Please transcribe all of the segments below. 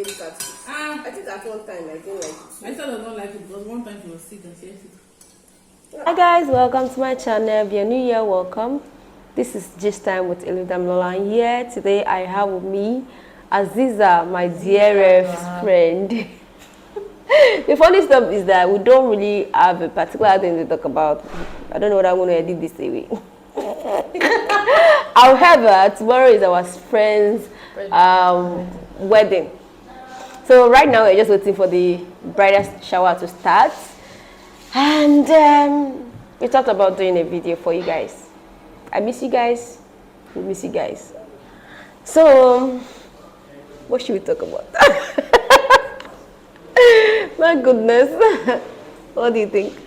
gave it at it. I think at one time I didn't like it. I said I don't like it because one time she was sick and she ate it. Hi guys, welcome to my channel. If you're new here, welcome. This is Gist Time with Lola, and here today I have with me Aziza, my dearest friend. The funny stuff is that we don't really have a particular thing to talk about. I don't know what I'm going to edit this away. However, tomorrow is our friend's wedding. So right now we're just waiting for the bridal shower to start. And we talked about doing a video for you guys. I miss you guys. We miss you guys. So, what should we talk about? My goodness. What do you think?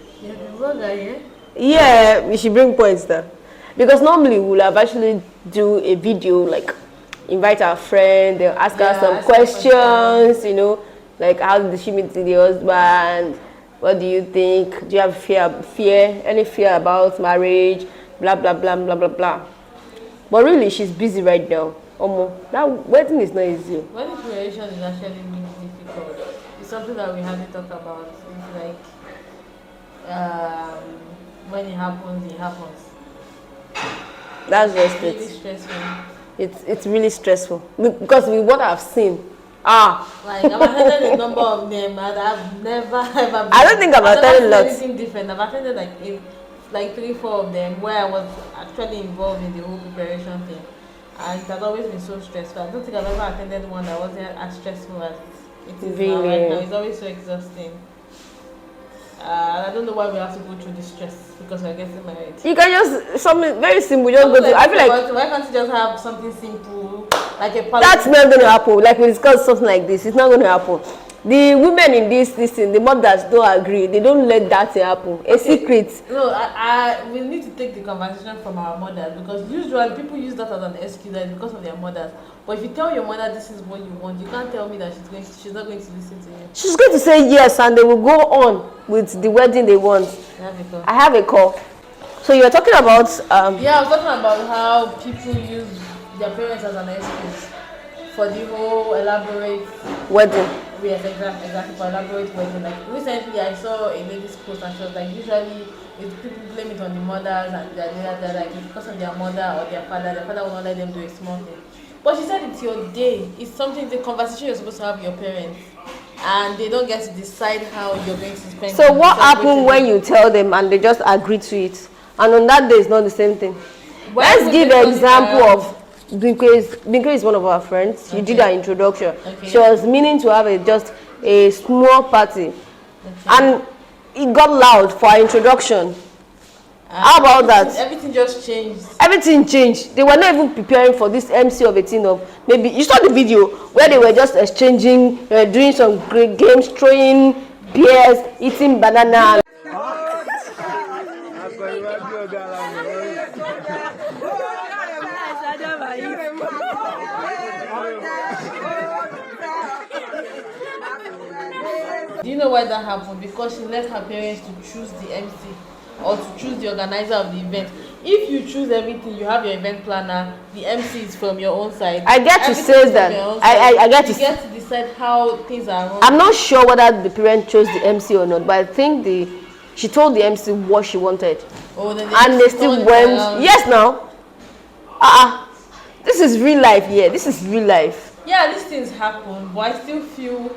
Yeah, we should bring points there. Because normally we'll have actually do a video, like invite our friend, they'll ask her some questions, you know, like how did she meet the husband? What do you think? Do you have any fear about marriage? Blah, blah, blah, blah, blah, blah. But really, she's busy right now. That wedding is not easy. Wedding preparation is actually really difficult. It's something that we haven't talked about. It's like, when it happens, it happens. That's just it's really stressful. It's really stressful. Because with what I've seen, like I've attended a number of them and I've never ever I don't think I've attended lots. Anything different. I've attended like 3-4 of them where I was actually involved in the whole preparation thing, and it has always been so stressful. I don't think I've ever attended one that wasn't as stressful as it is now. Right now, it's always so exhausting. I don't know why we have to go through this stress because we're getting married. You can just something very simple. Just go to. I feel like why can't you just have something simple like a? That's not going to happen. Like we discussed something like this, it's not going to happen. The women in this thing, the mothers don't agree. They don't let that happen. A secret. No, we need to take the conversation from our mothers, because usually people use that as an excuse that because of their mothers. But if you tell your mother this is what you want, you can't tell me that she's not going to listen to you. She's going to say yes, and they will go on with the wedding they want. I have a call. So you're talking about yeah, I was talking about how people use their parents as an excuse for the whole elaborate wedding. Yes, exactly, for elaborate wedding. Like recently I saw a lady's post and she was like, usually people blame it on the mothers and they're like it's because of their mother or their father will not let them do a small thing. But she said it's your day. It's something, the conversation you're supposed to have with your parents, and they don't get to decide how you're going to spend. So what happened when you tell them and they just agree to it? And on that day it's not the same thing. Let's give an example of Binke is one of our friends. Okay. You did her introduction. Okay. She was meaning to have just a small party. Okay. And it got loud for her introduction. How about that? Everything just changed. Everything changed. They were not even preparing for this MC of a thing of maybe you saw the video where they were just exchanging, doing some great games, throwing beers, eating banana. Do you know why that happened? Because she left her parents to choose the MC or to choose the organizer of the event. If you choose everything, you have your event planner, the MC is from your own side. I get to say that. I get to decide how things are run. I'm not sure whether the parent chose the MC or not, but I think she told the MC what she wanted. Oh, then they still went. Yes, now. This is real life. Yeah, this is real life. Yeah, these things happen, but I still feel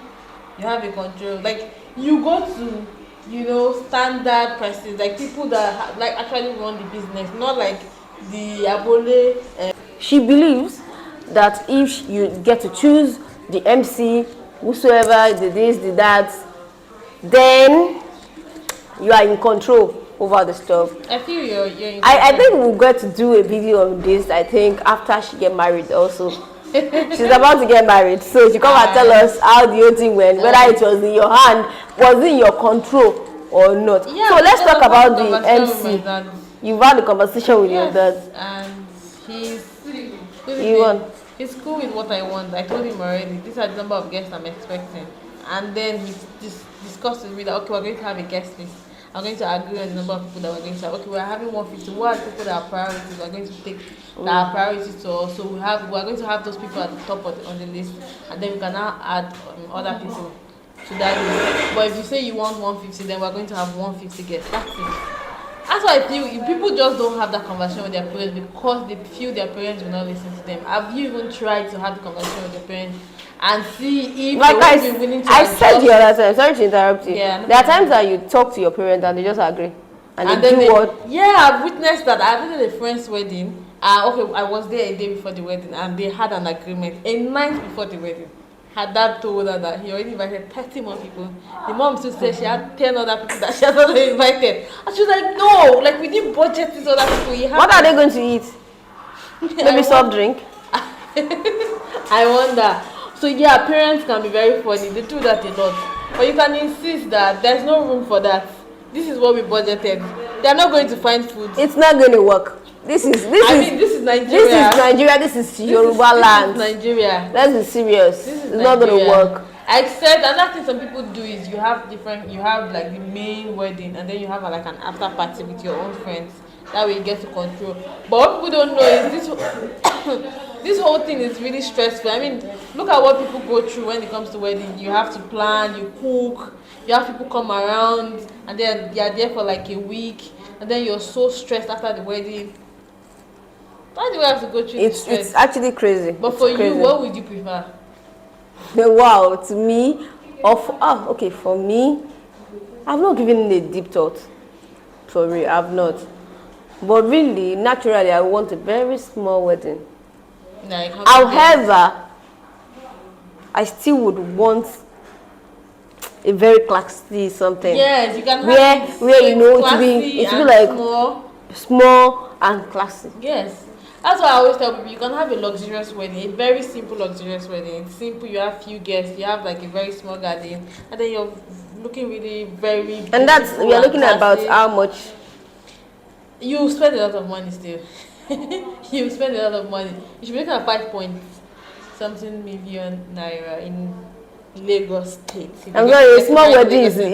you have a control. Like you go to, standard prices, like people that like actually run the business, not like the abole. She believes that if you get to choose the MC, whosoever, the this, the that, then you are in control over the stuff. I feel you're in control. I think we'll get to do a video on this, I think, after she get married also. She's about to get married, so she come and tell us how the whole thing went, whether it was in your hand, was it in your control or not. Yeah, so let's talk about the MC. You've had a conversation with your dad. And he's cool with what I want. I told him already, these are the number of guests I'm expecting. And then he discussed with me that, okay, we're going to have a guest list. are going to agree on the number of people that we're going to have. Okay, we're having 150. What are the people that are priorities? We're going to take that are priorities to us. So we're going to have those people at the top on the list, and then we can now add other people to that list. But if you say you want 150, then we're going to have 150 guests. That's it. That's why I feel if people just don't have that conversation with their parents because they feel their parents will not listen to them. Have you even tried to have the conversation with your parents and see if like they will be willing to I adjust? said the other time, sorry to interrupt you. Yeah, no there are times that you talk to your parents and they just agree. And then do what? Yeah, I've witnessed that. I visited a friend's wedding. Okay, I was there a day before the wedding and they had an agreement a night before the wedding. Her dad told her that he already invited 30 more people. The mom still said she had 10 other people that she had already invited. And she was like, no, like we didn't budget these other people. What are they going to eat? Maybe soft drink? I wonder. So yeah, parents can be very funny. They do that a lot. But you can insist that there's no room for that. This is what we budgeted. They're not going to find food. It's not going to work. This is Nigeria. This is Nigeria. This is Yoruba land. This is Nigeria. Let's be serious. It's not going to work. Except another thing some people do is you have like the main wedding and then you have like an after party with your own friends. That way you get to control. But what people don't know is this whole thing is really stressful. I mean, look at what people go through when it comes to wedding. You have to plan, you cook, you have people come around, and then you're there for like a week, and then you're so stressed after the wedding. Why do we have to go through this stress? It's actually crazy. But for you, what would you prefer? Wow, to me, okay, for me, I've not given it a deep thought. For real, I've not. But really, naturally, I want a very small wedding. Like, however, I still would want a very classy something. Yes, you can have where you know it to be like small and classy. Yes. That's why I always tell people you can have a luxurious wedding, a very simple luxurious wedding. It's simple, you have few guests, you have like a very small garden, and then you're looking really very and that's we are looking at about how much you spend a lot of money still. You spend a lot of money. You should be looking at 5-point-something million naira in Lagos State. I'm sorry, a small wedding is you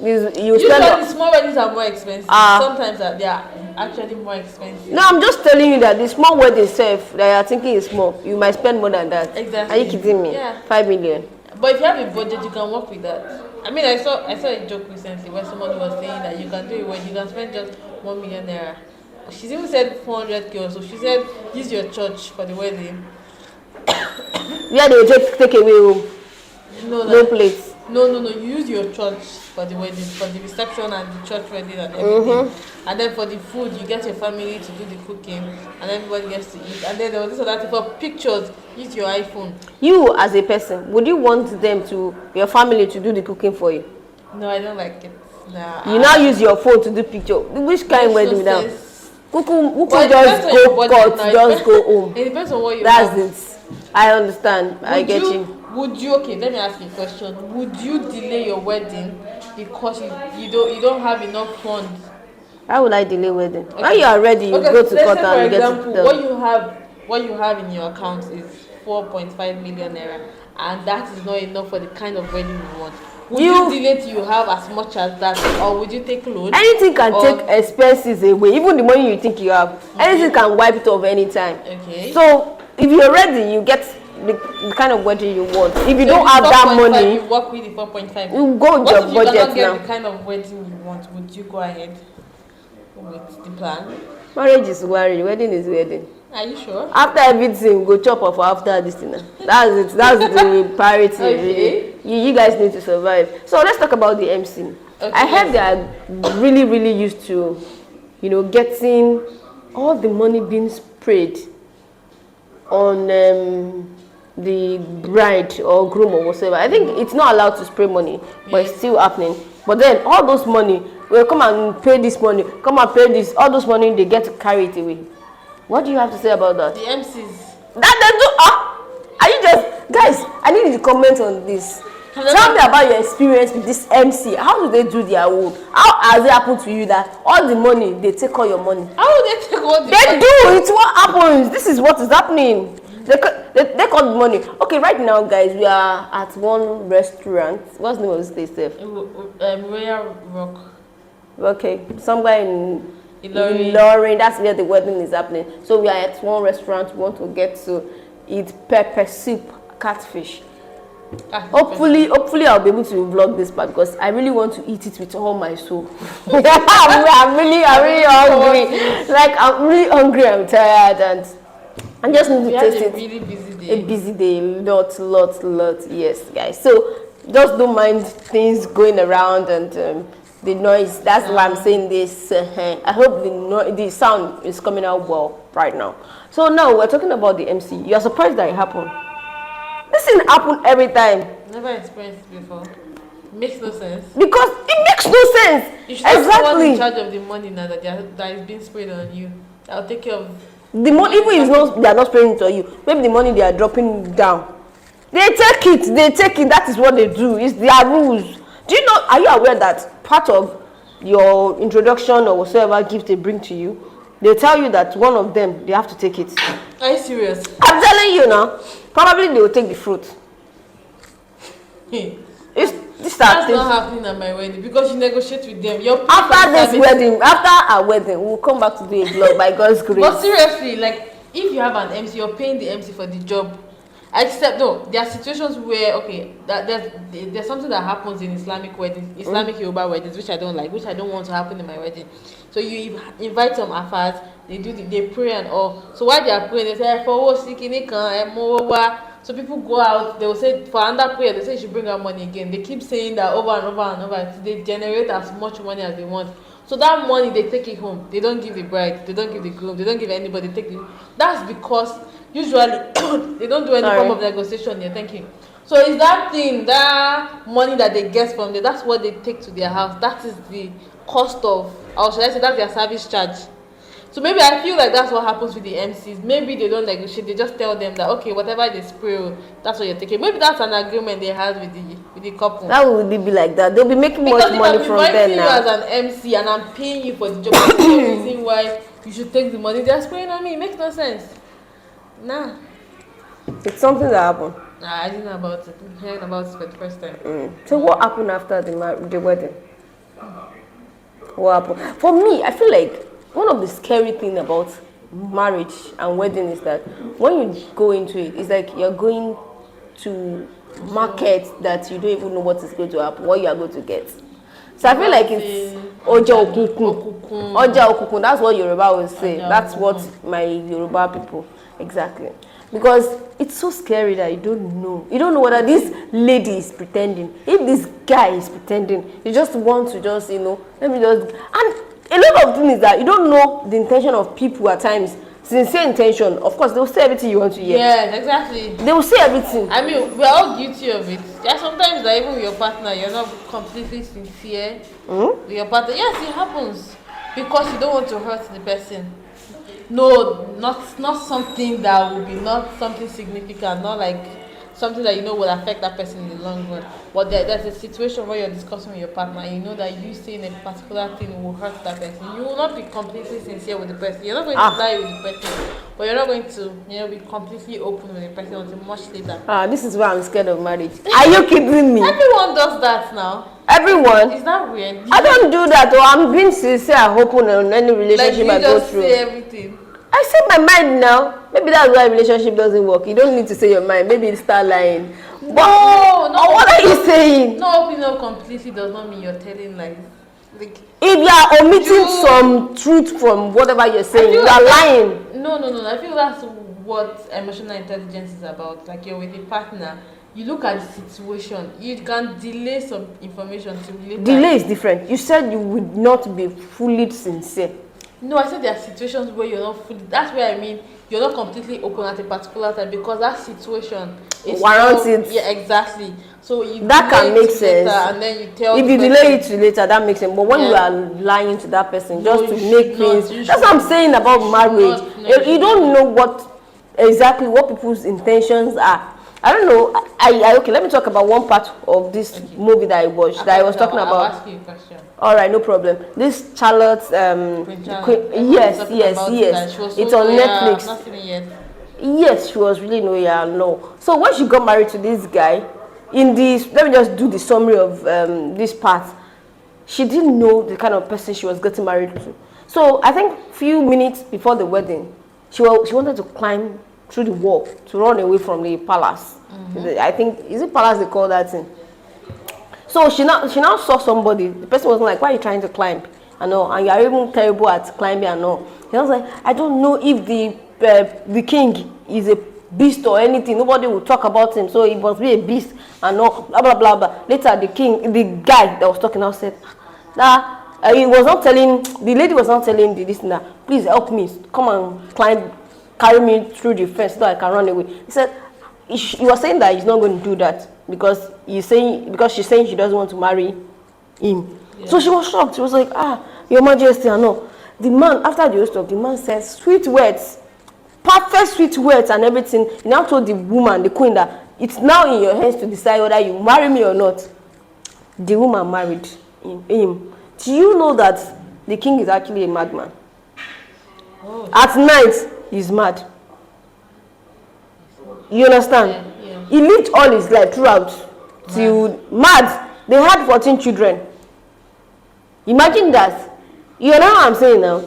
usually spend. Small weddings are more expensive. Sometimes they are actually more expensive. No, I'm just telling you that the small wedding itself that you are thinking is small, you might spend more than that. Exactly. Are you kidding me? Yeah. 5 million. But if you have a budget, you can work with that. I mean, I saw a joke recently where someone was saying that you can do it when you can spend just 1 million naira. She even said 400k or so. She said use your church for the wedding. Yeah, they will take away home. No plates. No. You use your church for the wedding, for the reception and the church wedding and everything. And then for the food, you get your family to do the cooking, and everybody gets to eat. And then there was this other thing for pictures. Use your iPhone. You as a person, would you want your family to do the cooking for you? No, I don't like it. Nah. You now use your phone to do picture. Which kind of wedding now? Who could just go home. It depends on what you That's have. it. I understand. I get you. Would you okay? Let me ask you a question. Would you delay your wedding because you don't have enough funds? How would I delay wedding? Okay. When you are ready, you go to court and get it done. What you have in your account is 4.5 million naira, and that is not enough for the kind of wedding you want. Would you delay till you have as much as that, or would you take loan? Anything can take expenses away, even the money you think you have. Okay. Anything can wipe it off anytime. Okay. So if you're ready, you get the kind of wedding you want. If you don't have that money, you work with the 4.5. You go with your budget now. What if you cannot get the kind of wedding you want? Would you go ahead with the plan? Marriage is marriage, wedding is wedding. Are you sure? After everything, go chop off after this thing. That's it. That's the priority. Okay. Really. You guys need to survive. So let's talk about the MC. Okay, I heard they are really, really used to, getting all the money being sprayed on the bride or groom or whatever. I think it's not allowed to spray money, but it's still happening. But then all those money, will come and pay this money, come and pay this, all those money, they get to carry it away. What do you have to say about that? The MCs. That they do. Are you just guys? I need you to comment on this. Tell me about your experience with this MC. How do they do their own? How has it happened to you that all the money they take all your money? How do they take all the money? They do. It's what happens. This is what is happening. They take all the money. Okay, right now, guys, we are at one restaurant. What's the name of this place? Royal Rock. Okay, somewhere in Ilorin. Ilorin, that's where the wedding is happening. So we are at one restaurant. We want to get to eat pepper soup, catfish. Hopefully I'll be able to vlog this part because I really want to eat it with all my soul. I'm really hungry. Like I'm really hungry. I'm tired, and I just need to taste it. Really busy day. A busy day, lot. Yes, guys. So just don't mind things going around and the noise. That's why I'm saying this. I hope the sound is coming out well right now. So now we're talking about the MC. You're surprised that it happened. This thing happen every time. Never experienced it before. It makes no sense. Because it makes no sense. You should have someone in charge of the money now that is being sprayed on you. I'll take care of the money. Even if they are not spraying it on you, maybe the money they are dropping down. They take it. That is what they do. It's their rules. Do you know? Are you aware that part of your introduction or whatsoever gift they bring to you, they tell you that one of them they have to take it? Are you serious? I'm telling you now. Probably they will take the fruit. That's not happening at my wedding because you negotiate with them. After our wedding, we'll come back to do a vlog by God's grace. But seriously, like if you have an MC, you're paying the MC for the job. Except no, there are situations where there's something that happens in Islamic weddings, Islamic Yoruba weddings, which I don't like, which I don't want to happen in my wedding. So you invite some afars, they pray and all. So while they are praying, they say so people go out, they will say for another prayer, they say you should bring out money again. They keep saying that over and over and over. They generate as much money as they want. So that money they take it home. They don't give the bride, they don't give the groom, they don't give anybody. That's because usually they don't do any form of negotiation. You're thinking. So is that thing, that money that they get from there, that's what they take to their house. That is the cost of, or should I say that's their service charge. So maybe I feel like that's what happens with the MCs. Maybe they don't negotiate. They just tell them that okay, whatever they spray, that's what you're taking. Maybe that's an agreement they have with the couple. That would be like that. They'll be making much money from them now. Because if I'm inviting you as an MC and I'm paying you for the job, that's the reason why you should take the money they're spraying on me. It makes no sense. Nah. It's something that happened. Nah, I didn't know about it. I'm hearing about it for the first time. So what happened after the wedding? What happened? For me, I feel like one of the scary things about marriage and wedding is that when you go into it, it's like you're going to market that you don't even know what is going to happen, what you are going to get. So I feel like it's Oja Okukun. Oja Okukun, that's what Yoruba will say. That's what my Yoruba people, exactly. Because it's so scary that you don't know. You don't know whether this lady is pretending. If this guy is pretending, you just want to just, let me just... And a lot of things is that you don't know the intention of people at times. Sincere intention, of course, they will say everything you want to hear. Yes, exactly. They will say everything. I mean, we're all guilty of it. There are sometimes that even with your partner, you're not completely sincere with your partner. Yes, it happens because you don't want to hurt the person. No, not something that will be not something significant, not like something that will affect that person in the long run. But there's a situation where you're discussing with your partner and you know that you saying a particular thing will hurt that person. You will not be completely sincere with the person. You're not going to lie with the person, but you're not going to be completely open with the person until much later. This is why I'm scared of marriage. Are you kidding me? Everyone does that now. Everyone? Is that weird? I don't do that. Or I'm being sincere and open on any relationship I go through. Say everything. I said my mind now. Maybe that's why relationship doesn't work. You don't need to say your mind. Maybe you start lying. No, what are you saying? No, opening up completely does not mean you're telling lies. Like, if you are omitting some truth from whatever you're saying, you are lying. No. I feel that's what emotional intelligence is about. Like you're with a partner, you look at the situation. You can delay some information to later. Delay is different. You said you would not be fully sincere. No, I said there are situations where you're not fully. That's where I mean you're not completely open at a particular time because that situation is warrants it. Yeah, exactly. So that can make sense. And then you tell. If you delay it to later, that makes sense. But when you are lying to that person just to make things, that's what I'm saying about marriage. You don't know what people's intentions are. I don't know. Okay, let me talk about one part of this movie that I watched that I was talking about. I'll ask you a question. All right, no problem. This Charlotte's yes. It's on Netflix. I've not seen it yet. Yes, she was really no. So when she got married to this guy, let me just do the summary of this part. she didn't know the kind of person she was getting married to. So I think few minutes before the wedding, she wanted to climb through the wall to run away from the palace. I think, is it palace they call that thing? So she now saw somebody. The person was like, "Why are you trying to climb? I know, and you are even terrible at climbing. I know." He was like, "I don't know if the king is a beast or anything. Nobody will talk about him, so he must be a beast and all blah blah blah blah." Later, the guy that was talking now said, "Nah." He was not telling the lady was not telling the listener, "Please help me, come and climb, carry me through the fence so that I can run away." He said he was saying that he's not going to do that because she's saying she doesn't want to marry him. Yeah. So she was shocked. She was like, Your Majesty, I know. The man, after the host of the man said sweet words, perfect sweet words and everything. He now told the woman, the queen, that it's now in your hands to decide whether you marry me or not. The woman married him. Do you know that the king is actually a madman? Oh. At night, he's mad. You understand? Yeah. He lived all his life throughout till mad. They had 14 children. Imagine that. You know what I'm saying now?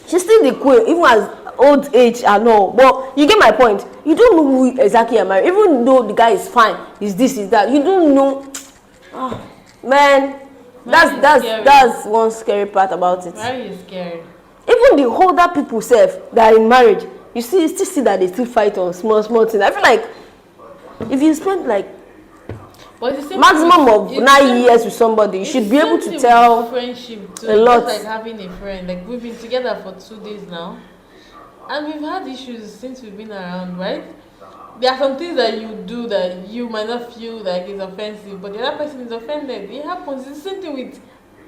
She's still the queen, even as old age and all. But you get my point. You don't know who exactly you're married. Even though the guy is fine, is this, is that. You don't know. Oh, man. That's one scary part about it. Marriage is scary. Even the older people that are in marriage, you still see that they still fight on small things. I feel like if you spend like maximum of 9 years with somebody, you should be able to tell friendship too. A lot. Just like having a friend. Like we've been together for 2 days now, and we've had issues since we've been around, right? There are some things that you do that you might not feel like is offensive, but the other person is offended. It happens. It's the same thing with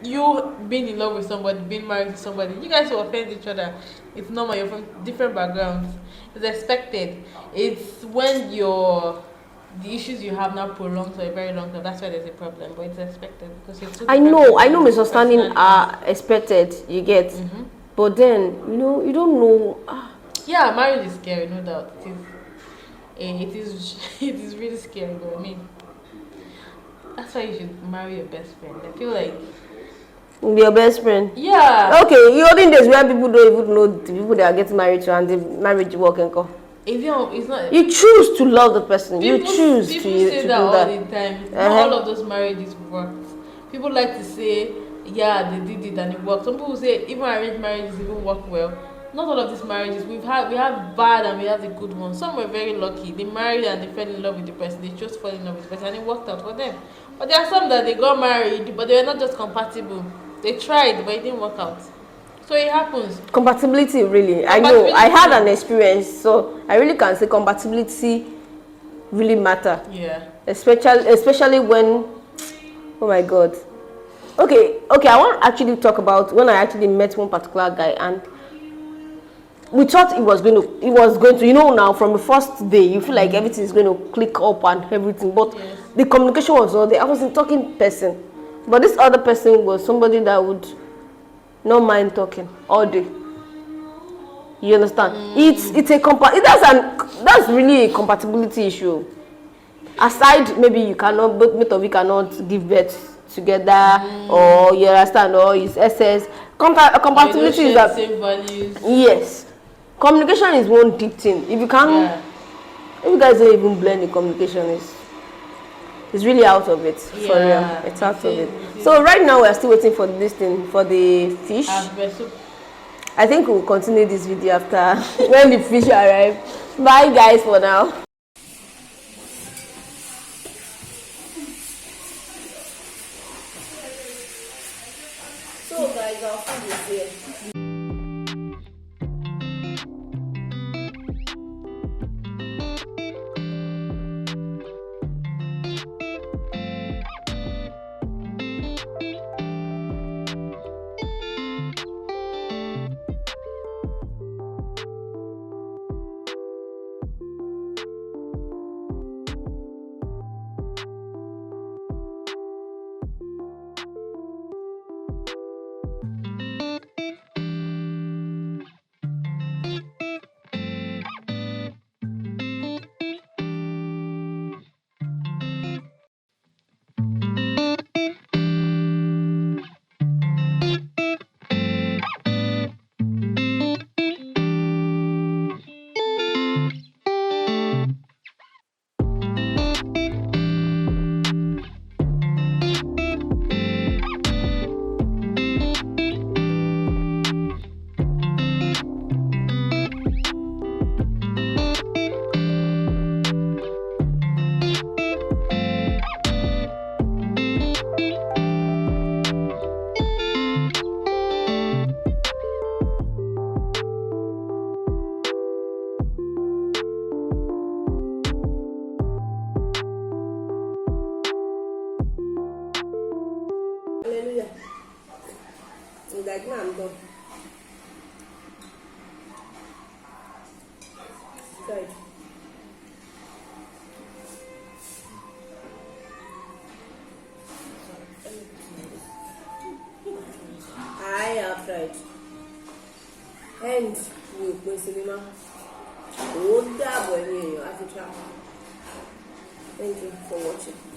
you being in love with somebody, being married to somebody. You guys will offend each other. It's normal. You're from different backgrounds. It's expected. It's when the issues you have now prolonged for a very long time. That's why there's a problem. But it's expected because you're two I know misunderstandings are expected. You get, but then you don't know. Yeah, marriage is scary, no doubt. It is really scary. But I mean, that's why you should marry your best friend. I feel like your best friend. Yeah. Okay, in olden days where people don't even know the people they are getting married to and the marriage working. It's not. You choose to love the person. You choose people to say do that all that. the time. Not all of those marriages worked. People like to say, yeah, they did it and it worked. Some people say even arranged marriages even work well. Not all of these marriages. We have bad and we have the good ones. Some were very lucky. They married and they fell in love with the person. They chose to fall in love with the person and it worked out for them. But there are some that they got married, but they were not just compatible. They tried, but it didn't work out. So it happens. Compatibility, really. I know. I had an experience, so I really can say compatibility really matter. Yeah. Especially when, oh my God. Okay. I want to actually talk about when I actually met one particular guy, and we thought it was going to, now from the first day, you feel like everything is going to click up and everything, but yes, the communication was not there. I wasn't talking person, but this other person was somebody that would not mind talking all day. You understand? It's a that's really a compatibility issue. Aside, maybe you cannot, both of you cannot give birth together, or you understand, or it's SS. Compatibility is that same values. Yes. Communication is one deep thing. If you can't, if you guys don't even blend the communication, it's really out of it. For real, it's out of it. So right now we are still waiting for this thing, for the fish. I think we'll continue this video after when the fish arrive. Bye guys for now. So guys, our food is here. Now I'm done. Good. I have tried. And we will cinema. Thank you for watching.